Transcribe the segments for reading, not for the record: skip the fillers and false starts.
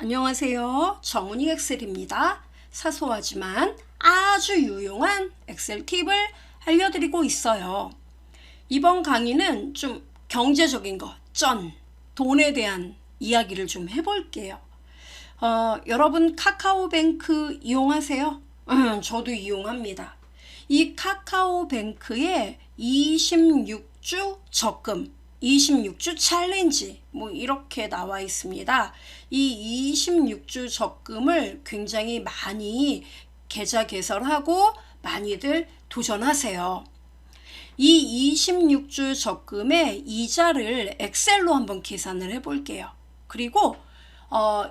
안녕하세요. 정은이 엑셀입니다. 사소하지만 아주 유용한 엑셀 팁을 알려드리고 있어요. 이번 강의는 좀 경제적인 거, 돈에 대한 이야기를 좀 해볼게요. 여러분 카카오뱅크 이용하세요? 저도 이용합니다. 이 카카오뱅크의 26주 적금, 26주 챌린지 뭐 이렇게 나와 있습니다. 이 26주 적금을 굉장히 많이 계좌 개설하고 많이들 도전하세요. 이 26주 적금의 이자를 엑셀로 한번 계산을 해볼게요. 그리고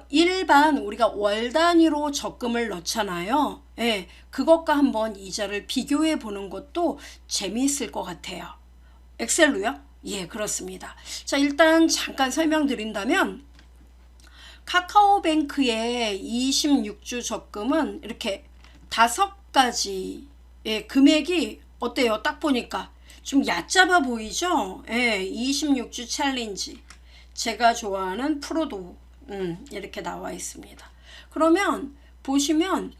일반 우리가 월 단위로 적금을 넣잖아요. 예, 그것과 한번 이자를 비교해 보는 것도 재미있을 것 같아요. 엑셀로요? 예, 그렇습니다. 자, 일단 잠깐 설명드린다면 카카오뱅크의 26주 적금은 이렇게 5가지 금액이 어때요? 딱 보니까 좀 얕잡아 보이죠? 예, 26주 챌린지, 제가 좋아하는 프로도 이렇게 나와 있습니다. 그러면 보시면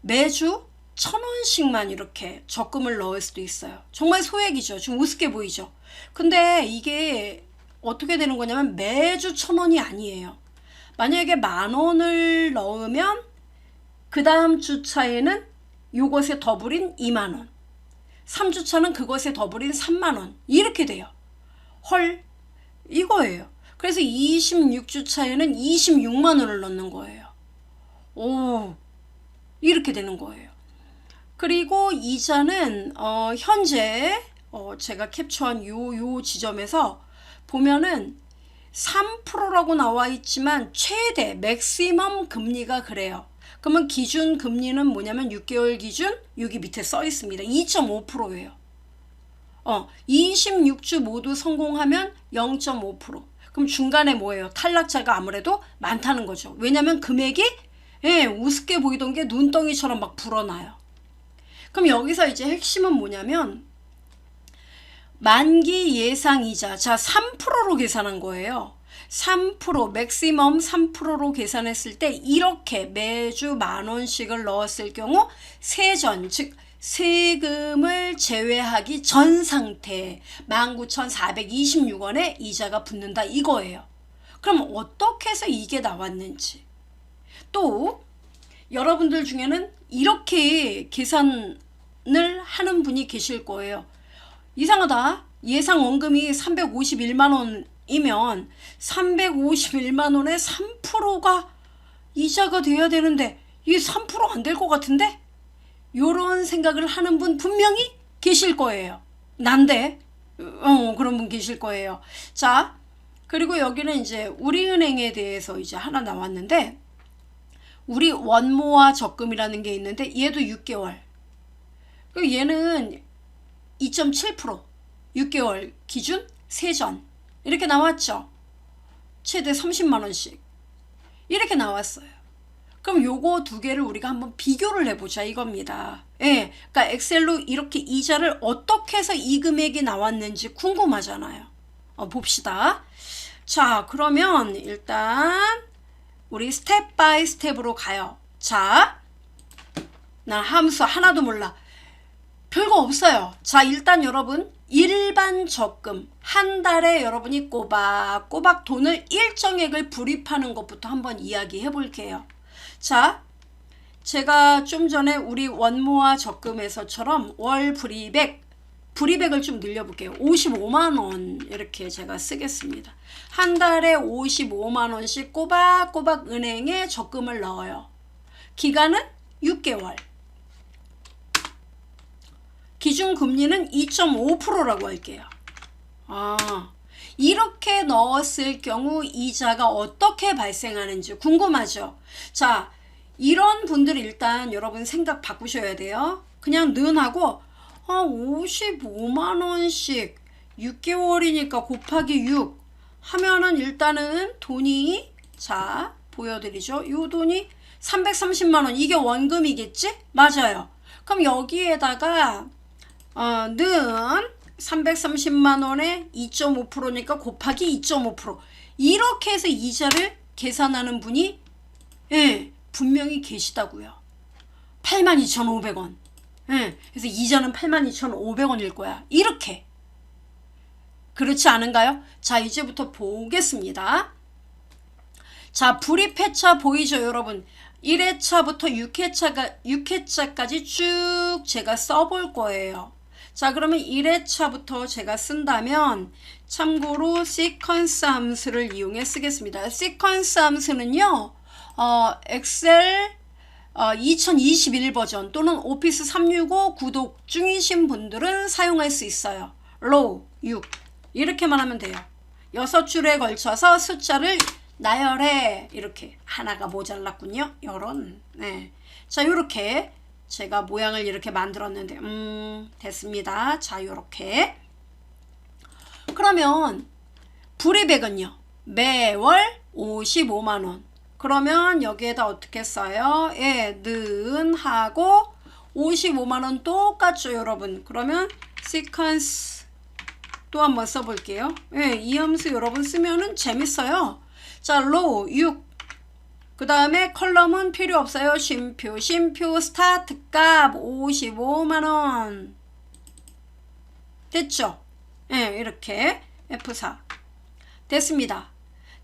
매주 1,000원씩만 이렇게 적금을 넣을 수도 있어요. 정말 소액이죠. 좀 우습게 보이죠. 근데 이게 어떻게 되는 거냐면 매주 1,000원이 아니에요. 만약에 10,000원을 넣으면 그 다음 주차에는 요것에 더블인 20,000원, 3주차는 그것에 더블인 30,000원 이렇게 돼요. 헐, 이거예요. 그래서 26주차에는 260,000원을 넣는 거예요. 오, 이렇게 되는 거예요. 그리고 이자는 현재 제가 캡처한 요 지점에서 보면은 3%라고 나와 있지만 최대 맥시멈 금리가 그래요. 그러면 기준 금리는 뭐냐면 6개월 기준 여기 밑에 써 있습니다. 2.5%예요. 26주 모두 성공하면 0.5%. 그럼 중간에 뭐예요? 탈락자가 아무래도 많다는 거죠. 왜냐면 금액이 우습게 보이던 게 눈덩이처럼 막 불어나요. 그럼 여기서 이제 핵심은 뭐냐면 만기 예상이자, 자 3%로 계산한 거예요. 3%, 맥시멈 3%로 계산했을 때 이렇게 매주 10,000원씩을 넣었을 경우 세전, 즉 세금을 제외하기 전 상태 19,426원에 이자가 붙는다 이거예요. 그럼 어떻게 해서 이게 나왔는지, 또 여러분들 중에는 이렇게 계산을 하는 분이 계실 거예요. 이상하다. 예상 원금이 351만원이면 351만원에 3%가 이자가 돼야 되는데 이게 3% 안 될 것 같은데? 요런 생각을 하는 분 분명히 계실 거예요. 난데 그런 분 계실 거예요. 자, 그리고 여기는 이제 우리은행에 대해서 이제 하나 나왔는데, 우리 원모아 적금이라는 게 있는데 얘도 6개월. 얘는 2.7%, 6개월 기준 세전 이렇게 나왔죠. 최대 30만원씩 이렇게 나왔어요. 그럼 요거 두 개를 우리가 한번 비교를 해보자 이겁니다. 예, 그러니까 엑셀로 이렇게 이자를 어떻게 해서 이 금액이 나왔는지 궁금하잖아요. 봅시다. 자, 그러면 일단 우리 스텝 바이 스텝으로 가요. 자, 난 함수 하나도 몰라. 별거 없어요. 자, 일단 여러분 일반 적금 한 달에 여러분이 꼬박꼬박 돈을 일정액을 불입하는 것부터 한번 이야기해 볼게요. 자, 제가 좀 전에 우리 원모아 적금에서처럼 월 불입액을 좀 늘려볼게요. 55만원 이렇게 제가 쓰겠습니다. 한 달에 55만원씩 꼬박꼬박 은행에 적금을 넣어요. 기간은 6개월. 기준금리는 2.5%라고 할게요. 이렇게 넣었을 경우 이자가 어떻게 발생하는지 궁금하죠? 자, 이런 분들 일단 여러분 생각 바꾸셔야 돼요. 그냥 는하고 55만원씩 6개월이니까 곱하기 6 하면은 일단은 돈이, 자 보여드리죠. 요 돈이 330만원, 이게 원금이겠지? 맞아요. 그럼 여기에다가 는 330만원에 2.5%니까 곱하기 2.5%, 이렇게 해서 이자를 계산하는 분이 예, 분명히 계시다고요. 82,500원. 예, 그래서 이자는 82,500원일 거야. 이렇게. 그렇지 않은가요? 자, 이제부터 보겠습니다. 자, 불입회차 보이죠, 여러분? 1회차부터 6회차까지 쭉 제가 써볼 거예요. 자, 그러면 1회차부터 제가 쓴다면 참고로 시퀀스 함수를 이용해 쓰겠습니다. 시퀀스 함수는요, 엑셀 2021 버전 또는 오피스 365 구독 중이신 분들은 사용할 수 있어요. 로우 6 이렇게만 하면 돼요. 6줄에 걸쳐서 숫자를 나열해. 이렇게 하나가 모자랐군요. 요런. 네. 자, 요렇게 제가 모양을 이렇게 만들었는데 됐습니다. 자, 요렇게. 그러면 불이백은요. 매월 55만원. 그러면 여기에다 어떻게 써요? 예, 는 하고 55만원 똑같죠, 여러분. 그러면 시퀀스 또 한번 써볼게요. 예, 이 함수 여러분 쓰면은 재밌어요. 자, 로우 6. 그 다음에 컬럼은 필요 없어요. 쉼표 스타트 값 55만원. 됐죠? 예, 이렇게 F4 됐습니다.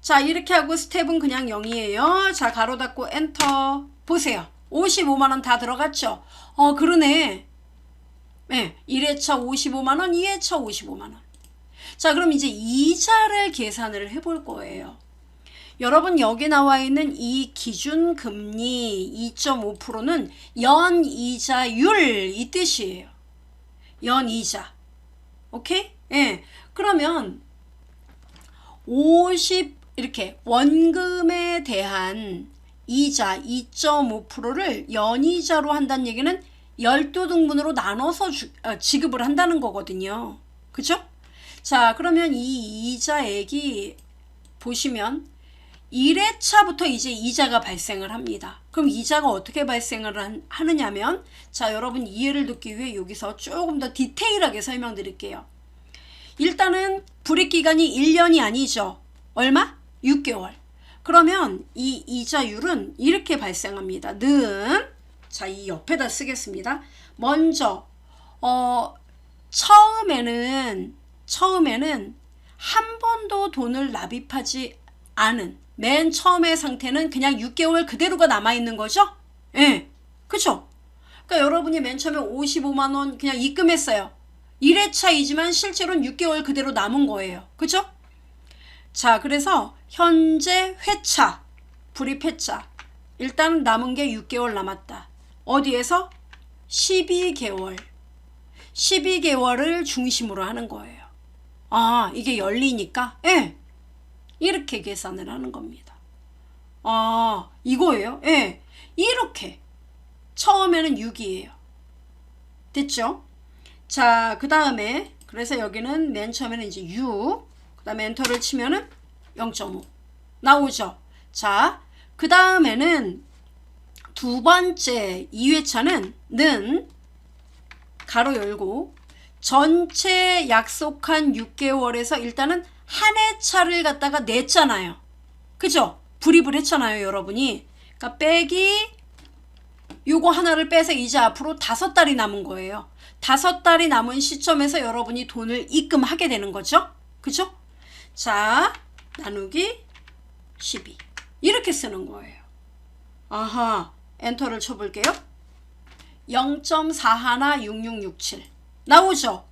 자, 이렇게 하고 스텝은 그냥 0이에요. 자, 가로 닫고 엔터. 보세요. 55만원 다 들어갔죠? 그러네. 예, 1회차 55만원, 2회차 55만원. 자, 그럼 이제 이자를 계산을 해볼 거예요. 여러분, 여기 나와 있는 이 기준금리 2.5%는 연이자율 이 뜻이에요. 연이자. 오케이? 예. 그러면 50 이렇게 원금에 대한 이자 2.5%를 연이자로 한다는 얘기는 12등분으로 나눠서 지급을 한다는 거거든요. 그죠? 자, 그러면 이 이자액이 보시면 1회차부터 이제 이자가 발생을 합니다. 그럼 이자가 어떻게 발생을 하느냐면, 자, 여러분 이해를 돕기 위해 여기서 조금 더 디테일하게 설명드릴게요. 일단은 불이익기간이 1년이 아니죠. 얼마? 6개월. 그러면 이 이자율은 이렇게 발생합니다. 는, 자, 이 옆에다 쓰겠습니다. 먼저 처음에는 한 번도 돈을 납입하지 않은 맨 처음의 상태는 그냥 6개월 그대로가 남아있는 거죠? 예, 그쵸? 그러니까 여러분이 맨 처음에 55만원 그냥 입금했어요. 1회차이지만 실제로는 6개월 그대로 남은 거예요. 그쵸? 자, 그래서 현재 회차, 불입회차. 일단 남은 게 6개월 남았다. 어디에서? 12개월. 12개월을 중심으로 하는 거예요. 아, 이게 열리니까? 예. 이렇게 계산을 하는 겁니다. 아, 이거예요? 예. 이렇게. 처음에는 6이에요. 됐죠? 자, 그 다음에, 그래서 여기는 맨 처음에는 이제 6. 그 다음에 엔터를 치면은 0.5 나오죠. 자, 그 다음에는 두 번째 2회차는 는 가로 열고 전체 약속한 6개월에서 일단은 한 회차를 갖다가 냈잖아요. 그죠? 불입을 했잖아요, 여러분이. 그러니까 빼기 요거 하나를 빼서 이제 앞으로 5달이 남은 거예요. 5달이 남은 시점에서 여러분이 돈을 입금하게 되는 거죠. 그죠? 자, 나누기 12 이렇게 쓰는 거예요. 아하, 엔터를 쳐볼게요. 0.416667 나오죠?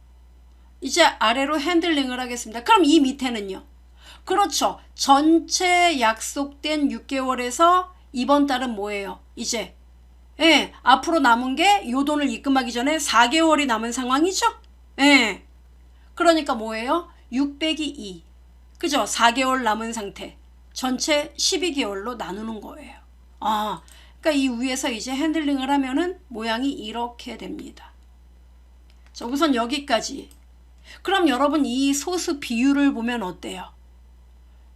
이제 아래로 핸들링을 하겠습니다. 그럼 이 밑에는요? 그렇죠. 전체 약속된 6개월에서 이번 달은 뭐예요? 이제 예, 앞으로 남은 게 요 돈을 입금하기 전에 4개월이 남은 상황이죠? 예. 그러니까 뭐예요? 6 빼기 2. 그죠? 4개월 남은 상태. 전체 12개월로 나누는 거예요. 아, 그러니까 이 위에서 이제 핸들링을 하면은 모양이 이렇게 됩니다. 자, 우선 여기까지. 그럼 여러분 이 소수 비율을 보면 어때요?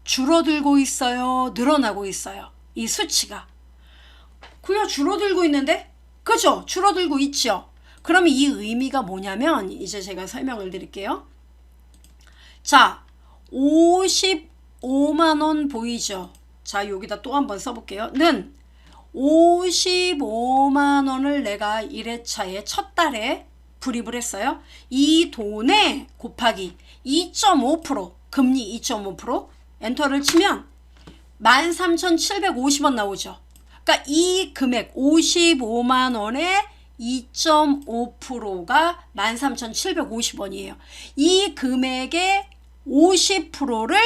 줄어들고 있어요? 늘어나고 있어요? 이 수치가. 그냥 줄어들고 있는데? 그죠? 줄어들고 있죠? 그럼 이 의미가 뭐냐면 이제 제가 설명을 드릴게요. 자, 55만 원 보이죠? 자, 여기다 또 한번 써볼게요. 는 55만 원을 내가 1회차에 첫 달에 불입을 했어요. 이 돈에 곱하기 2.5% 금리 2.5% 엔터를 치면 13,750원 나오죠. 그러니까 이 금액 55만 원에 2.5%가 13,750원이에요. 이 금액의 50%를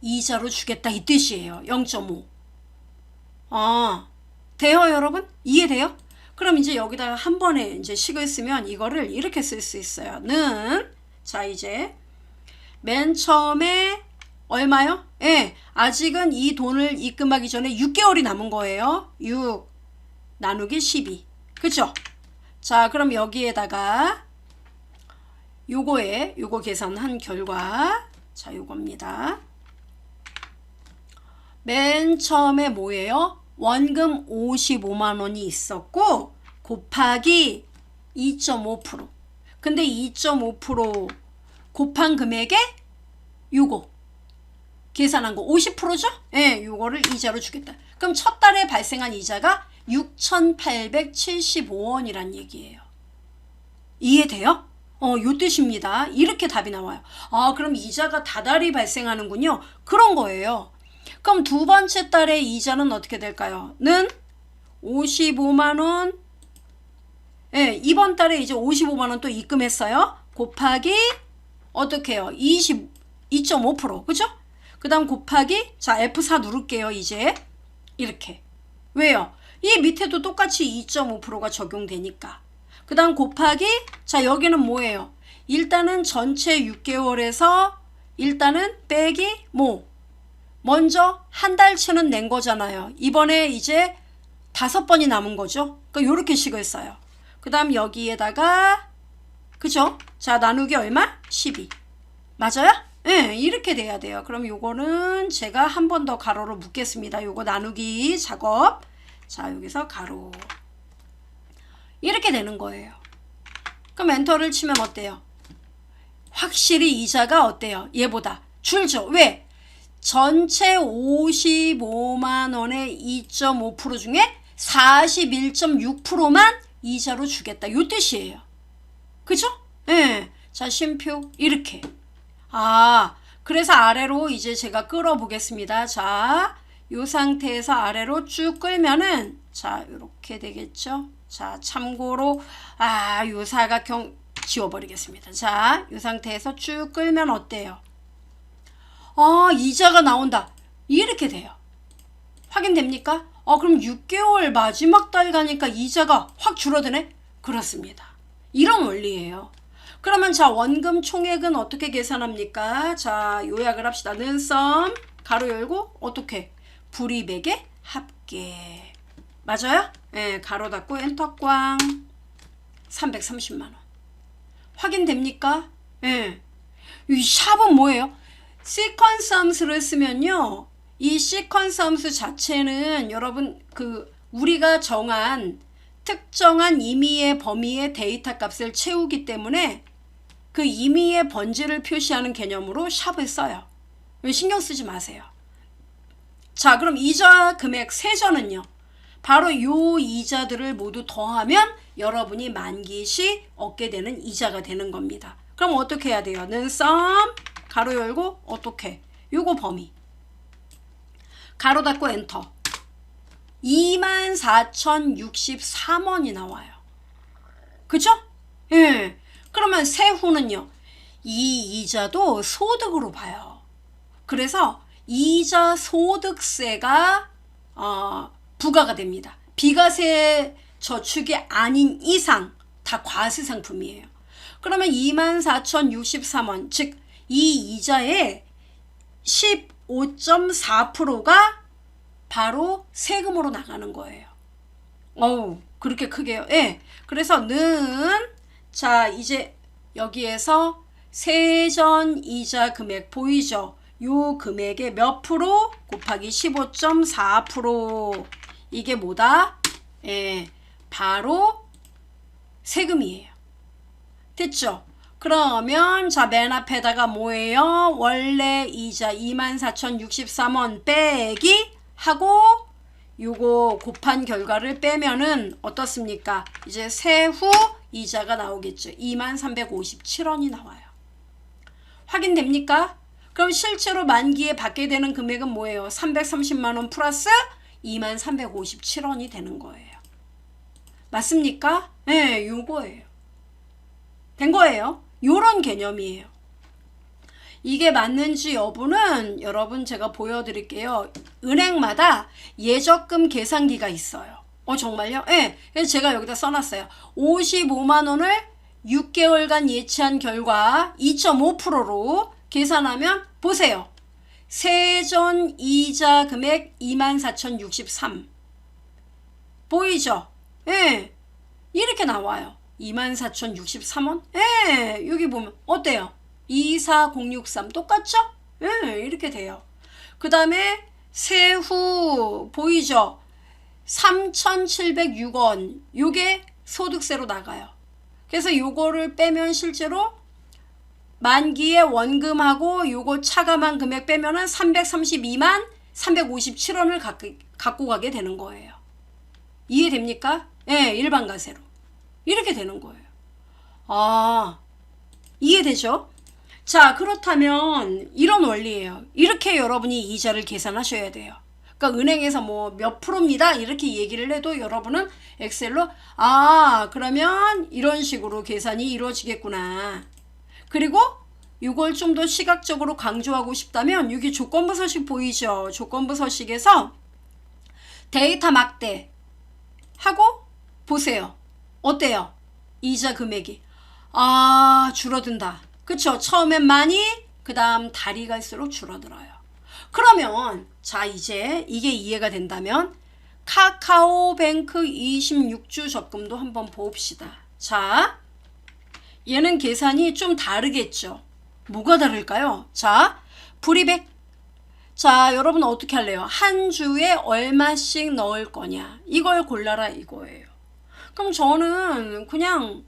이자로 주겠다 이 뜻이에요. 0.5. 돼요, 여러분? 이해돼요? 그럼 이제 여기다가 한 번에 이제 식을 쓰면 이거를 이렇게 쓸 수 있어요. 는, 자, 이제 맨 처음에 얼마요? 예, 아직은 이 돈을 입금하기 전에 6개월이 남은 거예요. 6 나누기 12. 그죠? 자, 그럼 여기에다가 요거 계산한 결과, 자, 요겁니다. 맨 처음에 뭐예요? 원금 55만 원이 있었고 곱하기 2.5%. 근데 2.5% 곱한 금액에 요거 계산한 거 50%죠? 예, 요거를 이자로 주겠다. 그럼 첫 달에 발생한 이자가 6,875원이란 얘기예요. 이해돼요? 요 뜻입니다. 이렇게 답이 나와요. 아, 그럼 이자가 다달이 발생하는군요. 그런 거예요. 그럼 두 번째 달에 이자는 어떻게 될까요? 는 55만 원. 예, 이번 달에 이제 55만 원 또 입금했어요. 곱하기 어떻게 해요? 2.5%. 그죠? 그 다음 곱하기, 자, F4 누를게요. 이제 이렇게. 왜요? 이 밑에도 똑같이 2.5%가 적용되니까. 그 다음 곱하기, 자, 여기는 뭐예요? 일단은 전체 6개월에서 일단은 빼기 먼저 한 달치는 낸 거잖아요. 이번에 이제 5번이 남은 거죠. 그러니까 요렇게 식을 써요. 그 다음 여기에다가, 그죠? 자, 나누기 얼마? 12. 맞아요? 네, 이렇게 돼야 돼요. 그럼 요거는 제가 한 번 더 가로로 묶겠습니다. 요거 나누기 작업. 자, 여기서 가로. 이렇게 되는 거예요. 그럼 엔터를 치면 어때요? 확실히 이자가 어때요? 얘보다 줄죠. 왜? 전체 55만 원의 2.5% 중에 41.6%만 이자로 주겠다. 요 뜻이에요. 그죠? 네. 자, 쉼표 이렇게. 그래서 아래로 이제 제가 끌어 보겠습니다. 자, 요 상태에서 아래로 쭉 끌면은, 자, 요렇게 되겠죠? 자, 참고로, 요 사각형 지워버리겠습니다. 자, 요 상태에서 쭉 끌면 어때요? 이자가 나온다. 이렇게 돼요. 확인됩니까? 그럼 6개월 마지막 달 가니까 이자가 확 줄어드네? 그렇습니다. 이런 원리예요. 그러면 자, 원금 총액은 어떻게 계산합니까? 자, 요약을 합시다. 는 썸, 가로 열고, 어떻게? 불이백의 합계. 맞아요? 네, 가로 닫고 엔터 꽝. 330만 원. 확인됩니까? 네. 이 샵은 뭐예요? 시퀀스 함수를 쓰면요. 이 시퀀스 함수 자체는 여러분 우리가 정한 특정한 임의의 범위의 데이터 값을 채우기 때문에 그 임의의 번지를 표시하는 개념으로 샵을 써요. 신경 쓰지 마세요. 자, 그럼 이자 금액 세전은요. 바로 요 이자들을 모두 더하면 여러분이 만기 시 얻게 되는 이자가 되는 겁니다. 그럼 어떻게 해야 돼요? 는 썸, 가로 열고, 어떻게? 요거 범위. 가로 닫고 엔터. 24,063원이 나와요. 그죠? 예. 그러면 세후는요. 이 이자도 소득으로 봐요. 그래서 이자 소득세가 부과가 됩니다. 비과세 저축이 아닌 이상 다 과세상품이에요. 그러면 24,063원, 즉 이 이자의 15.4%가 바로 세금으로 나가는 거예요. 그렇게 크게요. 예. 그래서 자, 이제 여기에서 세전 이자 금액 보이죠? 요 금액의 몇 프로 곱하기 15.4%. 이게 뭐다? 예. 바로 세금이에요. 됐죠? 그러면 자, 맨 앞에다가 뭐예요? 원래 이자 24,063원 빼기 하고 요거 곱한 결과를 빼면은 어떻습니까? 이제 세후 이자가 나오겠죠. 2357원이 나와요. 확인됩니까? 그럼 실제로 만기에 받게 되는 금액은 뭐예요? 330만원 플러스 2357원이 되는 거예요. 맞습니까? 네, 요거예요. 된 거예요. 요런 개념이에요. 이게 맞는지 여부는 여러분 제가 보여드릴게요. 은행마다 예적금 계산기가 있어요. 정말요? 네. 그래서 제가 여기다 써놨어요. 55만원을 6개월간 예치한 결과 2.5%로 계산하면 보세요. 세전 이자 금액 24,063 보이죠? 예. 이렇게 나와요. 24,063원? 예. 여기 보면 어때요? 24063 똑같죠? 예. 이렇게 돼요. 그 다음에 세후 보이죠? 3,706원 요게 소득세로 나가요. 그래서 요거를 빼면 실제로 만기에 원금하고 요거 차감한 금액 빼면은 332만 357원을 갖고 가게 되는 거예요. 이해됩니까? 예, 일반 과세로. 이렇게 되는 거예요. 아, 이해되죠? 자, 그렇다면 이런 원리예요. 이렇게 여러분이 이자를 계산하셔야 돼요. 그러니까 은행에서 뭐 몇 프로입니다 이렇게 얘기를 해도 여러분은 엑셀로 그러면 이런 식으로 계산이 이루어지겠구나. 그리고 이걸 좀 더 시각적으로 강조하고 싶다면 여기 조건부 서식 보이죠? 조건부 서식에서 데이터 막대 하고 보세요. 어때요? 이자 금액이 줄어든다. 그쵸? 처음엔 많이 그 다음 달이 갈수록 줄어들어요. 그러면 자, 이제 이게 이해가 된다면 카카오뱅크 26주 적금도 한번 봅시다. 자, 얘는 계산이 좀 다르겠죠. 뭐가 다를까요? 자, 불이백. 자, 여러분 어떻게 할래요? 한 주에 얼마씩 넣을 거냐 이걸 골라라 이거예요. 그럼 저는 그냥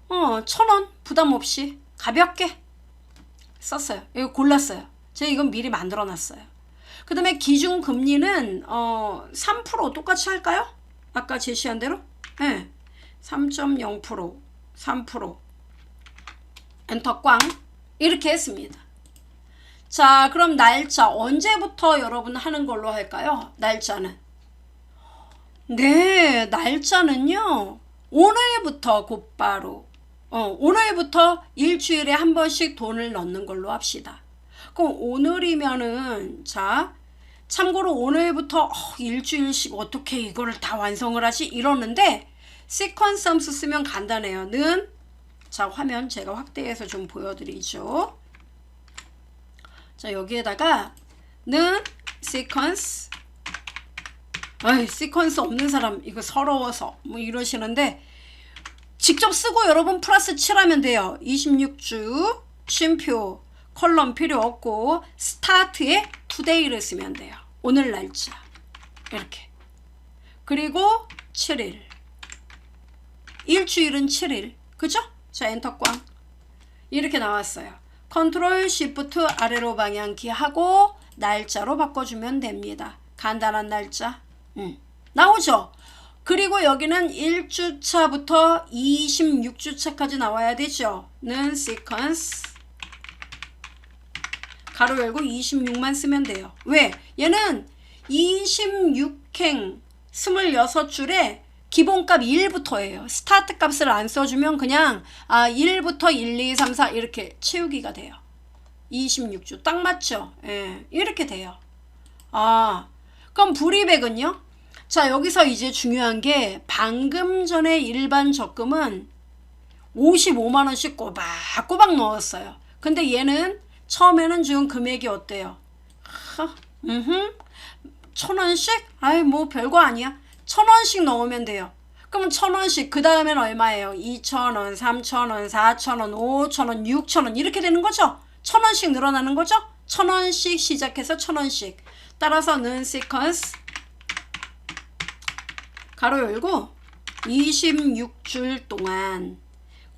1,000원 부담 없이 가볍게 썼어요. 이거 골랐어요. 제가 이건 미리 만들어 놨어요. 그 다음에 기준금리는 3% 똑같이 할까요? 아까 제시한 대로? 네. 3.0% 3% 엔터 꽝 이렇게 했습니다. 자, 그럼 날짜 언제부터 여러분 하는 걸로 할까요? 날짜는 네, 날짜는요 오늘부터 곧바로 오늘부터 일주일에 한 번씩 돈을 넣는 걸로 합시다. 그럼 오늘이면은 자, 참고로 오늘부터 일주일씩 어떻게 이거를 다 완성을 하지 이러는데 시퀀스 함수 쓰면 간단해요. 는 자, 화면 제가 확대해서 좀 보여드리죠. 자, 여기에다가 는 시퀀스 시퀀스 없는 사람 이거 서러워서 뭐 이러시는데 직접 쓰고 여러분 플러스 7하면 돼요. 26주 쉼표 컬럼 필요 없고 스타트에 today를 쓰면 돼요. 오늘 날짜 이렇게. 그리고 7일 일주일은 7일 그죠? 자, 엔터 꽝 이렇게 나왔어요. 컨트롤 쉬프트 아래로 방향키 하고 날짜로 바꿔주면 됩니다. 간단한 날짜 나오죠? 그리고 여기는 1주차부터 26주차까지 나와야 되죠. 는 시퀀스 가로 열고 26만 쓰면 돼요. 왜? 얘는 26행 26줄에 기본값 1부터예요. 스타트 값을 안 써주면 그냥 1부터 1, 2, 3, 4 이렇게 채우기가 돼요. 26주 딱 맞죠? 예, 이렇게 돼요. 그럼 불이백은요? 자, 여기서 이제 중요한 게 방금 전에 일반 적금은 55만원씩 꼬박꼬박 넣었어요. 근데 얘는 처음에는 지금 금액이 어때요? 1,000원씩? 뭐 별거 아니야. 1,000원씩 넣으면 돼요. 그럼 1,000원씩 그 다음엔 얼마예요? 2,000원, 3,000원, 4,000원, 5,000원, 6,000원 이렇게 되는 거죠? 1,000원씩 늘어나는 거죠? 1,000원씩 시작해서 1,000원씩 따라서 는 시퀀스 가로 열고 26줄 동안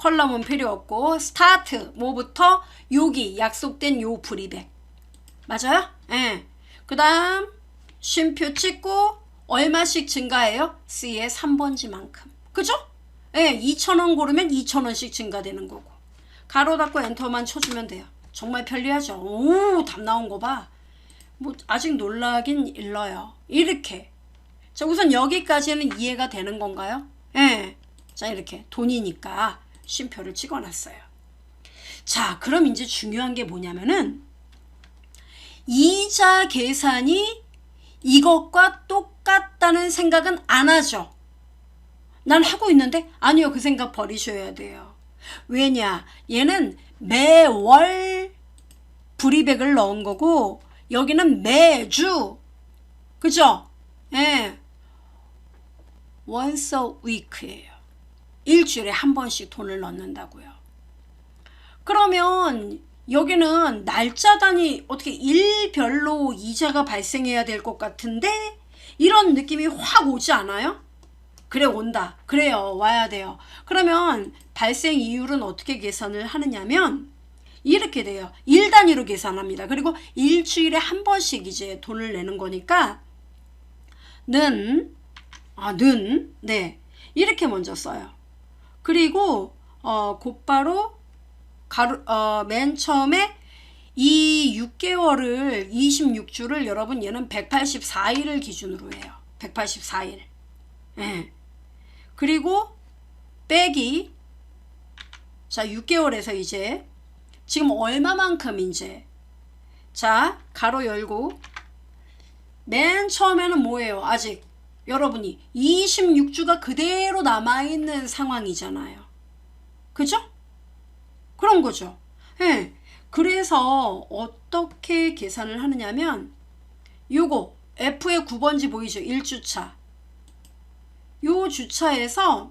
컬럼은 필요 없고 스타트 뭐부터 여기 약속된 요 불이백 맞아요? 예. 그 다음 쉼표 찍고 얼마씩 증가해요? C의 3번지만큼 그죠? 예, 2,000원 고르면 2,000원씩 증가되는 거고 가로 닫고 엔터만 쳐주면 돼요. 정말 편리하죠. 오, 답 나온 거 봐. 뭐 아직 놀라긴 일러요. 이렇게 자 우선 여기까지는 이해가 되는 건가요? 예. 자 이렇게 돈이니까 쉼표를 찍어놨어요. 자 그럼 이제 중요한 게 뭐냐면은 이자 계산이 이것과 똑같다는 생각은 안 하죠. 난 하고 있는데 아니요 그 생각 버리셔야 돼요. 왜냐 얘는 매월 불이백을 넣은 거고 여기는 매주 그죠? 예. once a week예요. 일주일에 한 번씩 돈을 넣는다고요. 그러면 여기는 날짜 단위 어떻게 일별로 이자가 발생해야 될 것 같은데 이런 느낌이 확 오지 않아요? 그래 온다. 그래요. 와야 돼요. 그러면 발생 이율은 어떻게 계산을 하느냐면 이렇게 돼요. 일 단위로 계산합니다. 그리고 일주일에 한 번씩 이제 돈을 내는 거니까 는 네 이렇게 먼저 써요. 그리고 곧바로 맨 처음에 이 6개월을 26주를 여러분 얘는 184일을 기준으로 해요. 184일. 예. 그리고 빼기 자 6개월에서 이제 지금 얼마만큼 이제 자 가로 열고 맨 처음에는 뭐예요? 아직 여러분이 26주가 그대로 남아있는 상황이잖아요. 그죠? 그런 거죠. 예. 그래서 어떻게 계산을 하느냐면 요거 F의 9번지 보이죠? 1주차. 요 주차에서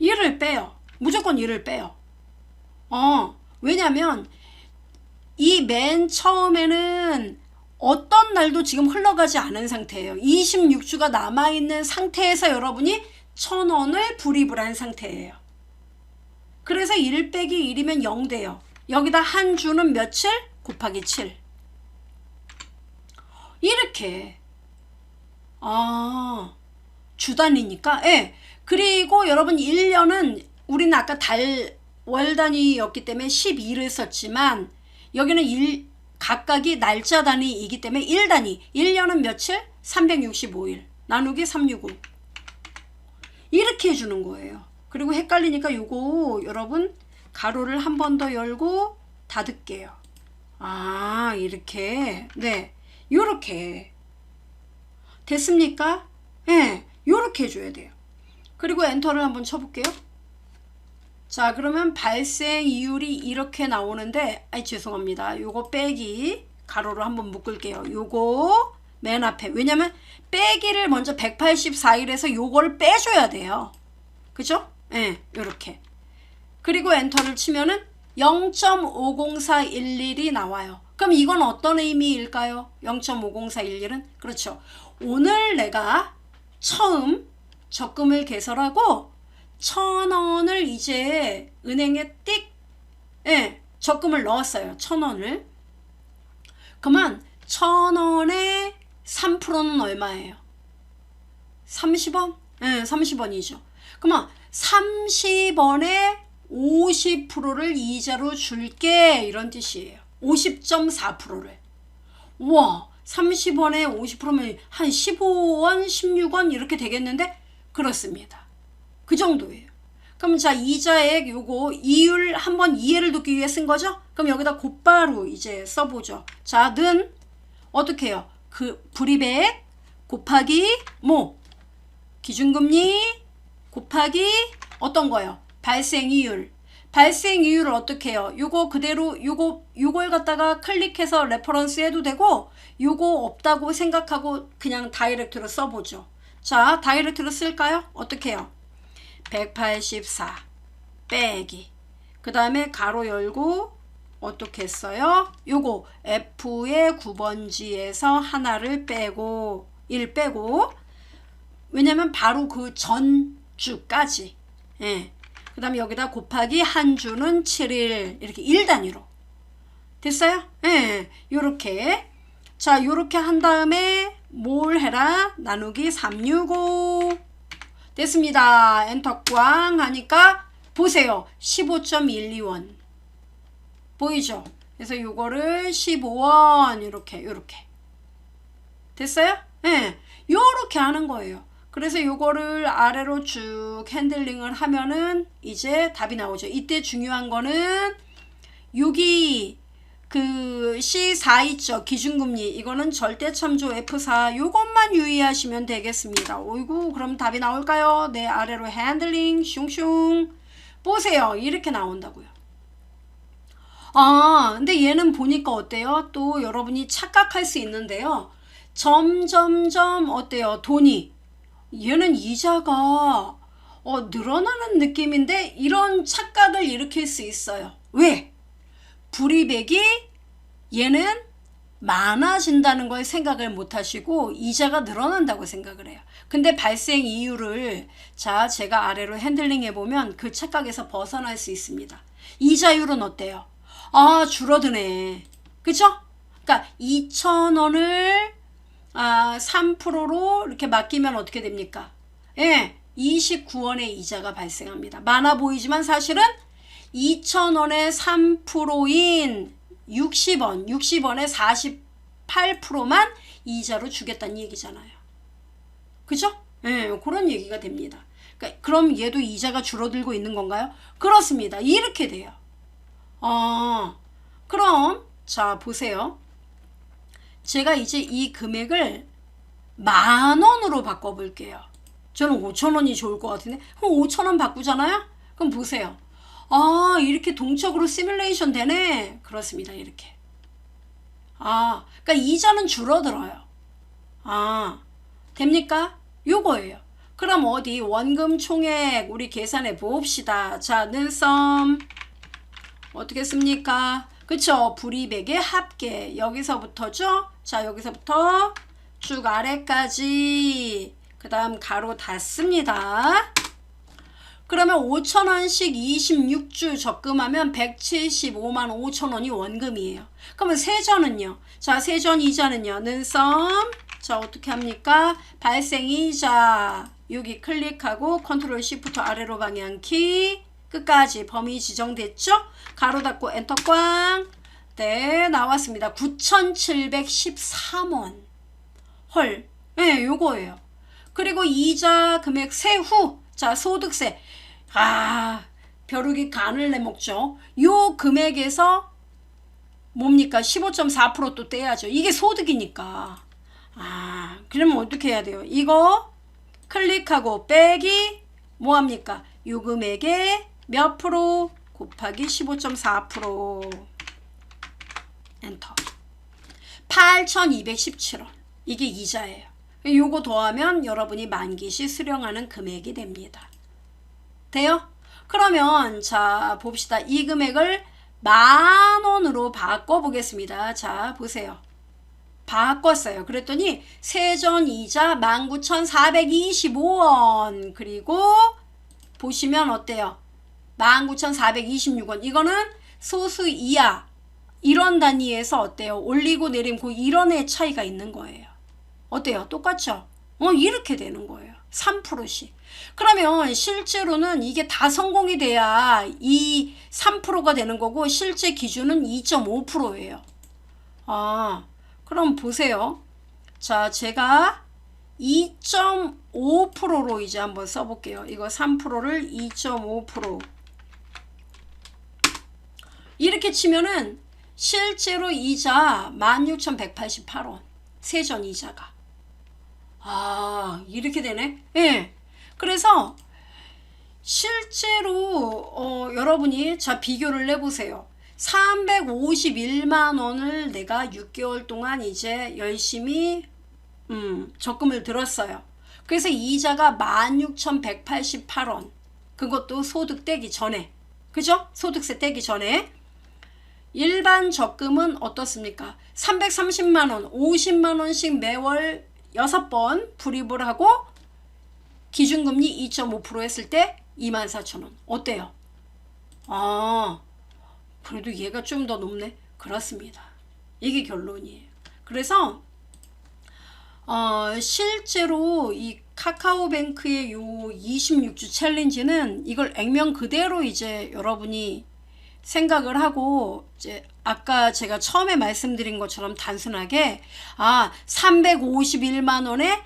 1을 빼요. 무조건 1을 빼요. 왜냐면 이 맨 처음에는 어떤 날도 지금 흘러가지 않은 상태예요. 26주가 남아있는 상태에서 여러분이 1,000원을 불입을 한 상태예요. 그래서 1 빼기 1이면 0 돼요. 여기다 한 주는 며칠? 곱하기 7. 이렇게 주 단위니까 예. 그리고 여러분 1년은 우리는 아까 월 단위였기 때문에 12를 썼지만 여기는 각각이 날짜 단위이기 때문에 1단위 1년은 며칠? 365일 나누기 365 이렇게 해주는 거예요. 그리고 헷갈리니까 요거 여러분 가로를 한 번 더 열고 닫을게요. 이렇게 네 요렇게 됐습니까? 네 요렇게 해줘야 돼요. 그리고 엔터를 한번 쳐볼게요. 자 그러면 발생 이율이 이렇게 나오는데 죄송합니다. 요거 빼기 가로로 한번 묶을게요. 요거 맨 앞에 왜냐면 빼기를 먼저 184일에서 요거를 빼줘야 돼요. 그죠? 예, 요렇게 그리고 엔터를 치면은 0.50411이 나와요. 그럼 이건 어떤 의미일까요? 0.50411은 그렇죠. 오늘 내가 처음 적금을 개설하고 1,000원을 이제 은행에 띡 적금을 넣었어요. 1,000원을. 그러면 1,000원에 3%는 얼마예요? 30원? 네, 30원이죠. 그러면 30원에 50%를 이자로 줄게 이런 뜻이에요. 50.4%를. 우와 30원에 50%면 한 15원, 16원 이렇게 되겠는데 그렇습니다. 그 정도예요. 그럼 자 이자액 요거 이율 한번 이해를 돕기 위해 쓴 거죠? 그럼 여기다 곧바로 이제 써보죠. 자 는 어떻게 해요? 그 불이백 곱하기 뭐 기준금리 곱하기 어떤 거요? 발생이율. 발생이율을 어떻게 해요? 요거 그대로 요걸 갖다가 클릭해서 레퍼런스 해도 되고 요거 없다고 생각하고 그냥 다이렉트로 써보죠. 자 다이렉트로 쓸까요? 어떻게 해요? 184 빼기 그 다음에 가로 열고 어떻게 했어요? 요거 F의 9번지에서 하나를 빼고 1 빼고 왜냐면 바로 그 전주까지 예. 그 다음에 여기다 곱하기 한 주는 7일 이렇게 1단위로 됐어요? 예, 요렇게. 자, 요렇게 한 다음에 뭘 해라? 나누기 365 됐습니다. 엔터 꽝 하니까 보세요. 15.12원 보이죠? 그래서 요거를 15원 이렇게 됐어요? 예, 요렇게 하는 거예요. 그래서 요거를 아래로 쭉 핸들링을 하면은 이제 답이 나오죠. 이때 중요한 거는 여기 그 C4 있죠. 기준금리 이거는 절대참조 F4 요것만 유의하시면 되겠습니다. 어이구 그럼 답이 나올까요? 네, 아래로 핸들링 슝슝 보세요. 이렇게 나온다고요. 아, 근데 얘는 보니까 어때요? 또 여러분이 착각할 수 있는데요. 점점점 어때요? 돈이 얘는 이자가 늘어나는 느낌인데 이런 착각을 일으킬 수 있어요. 왜? 불이백이 얘는 많아진다는 걸 생각을 못 하시고 이자가 늘어난다고 생각을 해요. 근데 발생 이유를 자 제가 아래로 핸들링 해보면 그 착각에서 벗어날 수 있습니다. 이자율은 어때요? 아 줄어드네. 그쵸? 그러니까 2,000원을 3%로 이렇게 맡기면 어떻게 됩니까? 예, 29원의 이자가 발생합니다. 많아 보이지만 사실은 2,000원의 3%인 60원의 48%만 이자로 주겠다는 얘기잖아요. 그죠? 예, 그런 얘기가 됩니다. 그러니까 그럼 얘도 이자가 줄어들고 있는 건가요? 그렇습니다. 이렇게 돼요. 그럼 자 보세요. 제가 이제 이 금액을 10,000원으로 바꿔볼게요. 저는 5,000원이 좋을 것 같은데 그럼 5,000원 바꾸잖아요? 그럼 보세요. 아 이렇게 동적으로 시뮬레이션 되네. 그렇습니다. 이렇게. 그러니까 이자는 줄어들어요. 됩니까? 요거예요. 그럼 어디 원금 총액 우리 계산해 봅시다. 자, 늘썸 어떻게 씁니까? 그쵸? 불이백의 합계 여기서부터죠? 자, 여기서부터 쭉 아래까지 그 다음 가로 닫습니다. 그러면 5,000원씩 26주 적금하면 175만 5천원이 원금이에요. 그러면 세전은요? 자, 세전 이자는요? 는썸 자, 어떻게 합니까? 발생이자 여기 클릭하고 컨트롤 시프트 아래로 방향키 끝까지 범위 지정됐죠? 가로 닫고 엔터 꽝. 네, 나왔습니다. 9,713원. 헐. 네, 요거예요. 그리고 이자 금액 세후. 자, 소득세. 벼룩이 간을 내먹죠. 요 금액에서 뭡니까? 15.4% 또 떼야죠. 이게 소득이니까. 그러면 어떻게 해야 돼요? 이거 클릭하고 빼기 뭐합니까? 요 금액에 몇 프로 곱하기 15.4% 엔터 8,217원 이게 이자예요. 요거 더하면 여러분이 만기시 수령하는 금액이 됩니다. 돼요? 그러면 자 봅시다. 이 금액을 10,000원으로 바꿔보겠습니다. 자 보세요. 바꿨어요. 그랬더니 세전 이자 19,425원 그리고 보시면 어때요? 19,426원 이거는 소수 이하 1원 단위에서 어때요? 올리고 내림 그 1원의 차이가 있는 거예요. 어때요? 똑같죠? 이렇게 되는 거예요. 3%씩. 그러면 실제로는 이게 다 성공이 돼야 이 3%가 되는 거고 실제 기준은 2.5%예요. 그럼 보세요. 자, 제가 2.5%로 이제 한번 써볼게요. 이거 3%를 2.5% 이렇게 치면은 실제로 이자 16,188원 세전 이자가 이렇게 되네. 예. 그래서 실제로 여러분이 자 비교를 해보세요. 351만 원을 내가 6개월 동안 이제 열심히 적금을 들었어요. 그래서 이자가 16,188원 그것도 소득 떼기 전에 그죠? 소득세 떼기 전에 일반 적금은 어떻습니까? 330만원 50만원씩 매월 6번 불입을 하고 기준금리 2.5% 했을 때 24,000원. 어때요? 아, 그래도 얘가 좀 더 높네. 그렇습니다. 이게 결론이에요. 그래서 실제로 이 카카오뱅크의 요 26주 챌린지는 이걸 액면 그대로 이제 여러분이 생각을 하고, 이제 아까 제가 처음에 말씀드린 것처럼 단순하게 351만 원에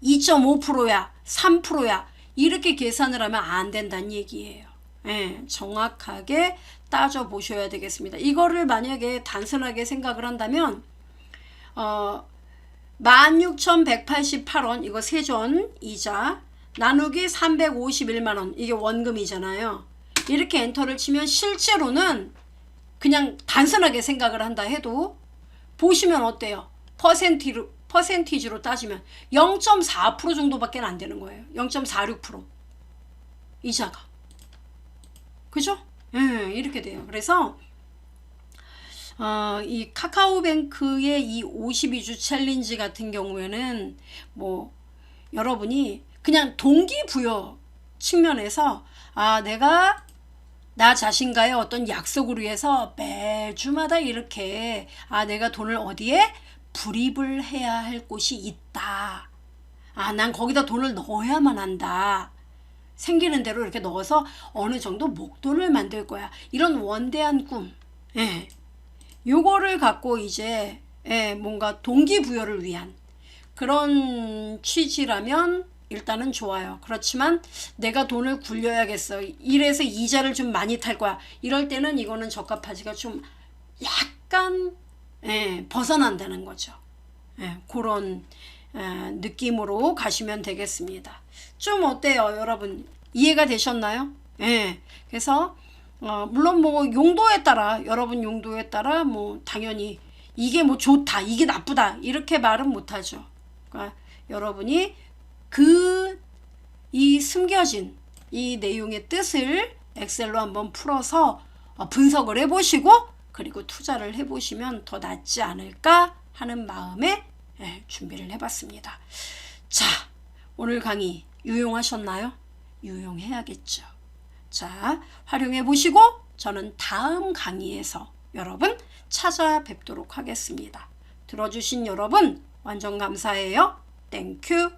2.5%야 3%야 이렇게 계산을 하면 안 된다는 얘기예요. 예, 정확하게 따져 보셔야 되겠습니다. 이거를 만약에 단순하게 생각을 한다면 16,188원 이거 세전 이자 나누기 351만원 이게 원금이잖아요. 이렇게 엔터를 치면 실제로는 그냥 단순하게 생각을 한다 해도 보시면 어때요? 퍼센티지로 따지면 0.4% 정도밖에 안 되는 거예요. 0.46% 이자가. 그죠? 이렇게 돼요. 그래서 이 카카오뱅크의 이 52주 챌린지 같은 경우에는 뭐 여러분이 그냥 동기부여 측면에서 내가 나 자신과의 어떤 약속을 위해서 매주마다 이렇게 내가 돈을 어디에 불입을 해야 할 곳이 있다. 난 거기다 돈을 넣어야만 한다. 생기는 대로 이렇게 넣어서 어느 정도 목돈을 만들 거야. 이런 원대한 꿈. 요거를 갖고 이제 뭔가 동기부여를 위한 그런 취지라면 일단은 좋아요. 그렇지만 내가 돈을 굴려야겠어. 이래서 이자를 좀 많이 탈 거야. 이럴 때는 이거는 적합하지가 좀 약간 벗어난다는 거죠. 그런 느낌으로 가시면 되겠습니다. 좀 어때요, 여러분? 이해가 되셨나요? 그래서 물론 뭐 용도에 따라 여러분 용도에 따라 뭐 당연히 이게 뭐 좋다, 이게 나쁘다 이렇게 말은 못하죠. 그러니까 여러분이 이 숨겨진 이 내용의 뜻을 엑셀로 한번 풀어서 분석을 해보시고 그리고 투자를 해보시면 더 낫지 않을까 하는 마음에 준비를 해봤습니다. 자, 오늘 강의 유용하셨나요? 유용해야겠죠. 자, 활용해 보시고 저는 다음 강의에서 여러분 찾아뵙도록 하겠습니다. 들어주신 여러분 완전 감사해요. 땡큐.